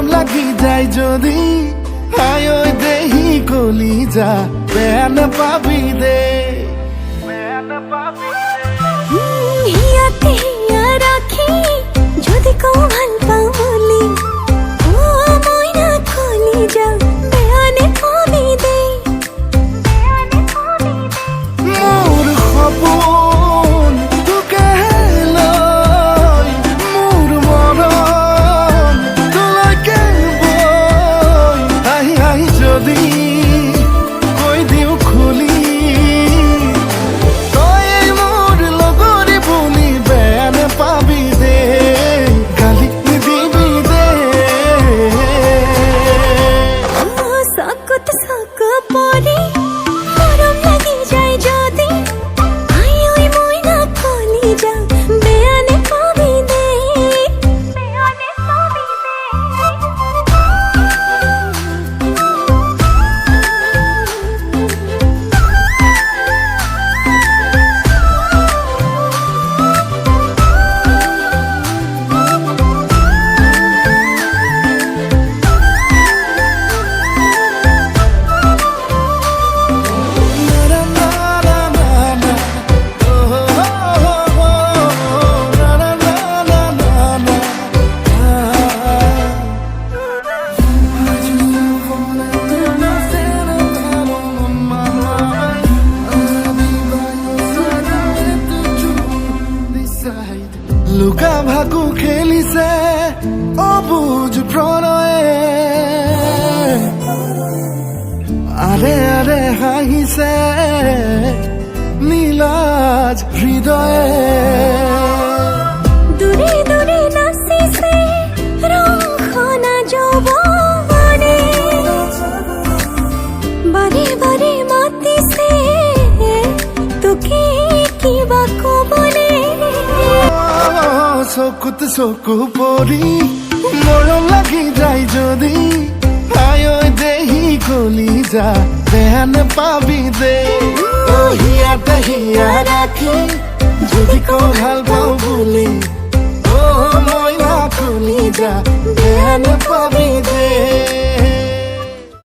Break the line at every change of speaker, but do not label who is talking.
মরম লাগি যায় যদি আয় ওই দেহি কলি যা বেন পাবি দে
হিয়াতে হিয়া রাখি যদি কও ভাল পাও বলি ও ময়না কলি যা বেয়ানে পাবি দে
মোর সপোন তোকে লয় মোর মরম তোলাকে বয় আহি আহি যদি কৈ দিও খুলি তই মোর লগরে বলি বেন পাবি দে গালি দিবি দে
সকত সক পরে মরম লাগি যায় যদি আই ওই ময়না কলি যা বেয়ানে পাবি দে বেয়ানে পাবি
লুকা ভাকু খেলিছে অবুজ প্ৰণয়ে আৰে আৰে হাঁহিছে নীলাজ হৃদয়ে
দূরে দূরে নাচিছে রংখনা যৌৱনে বাৰে বাৰে মাতিছে তোকে কিবা কবনে
চকুত চকু পৰি মৰম লাগি যায় যদি আয় ওই দেহি কলি যা বেন পাবি দে হিয়াতে হিয়া রাখি যদি কও ভাল পাও বুলি ও ময়না কলি যা বেন পাবি দে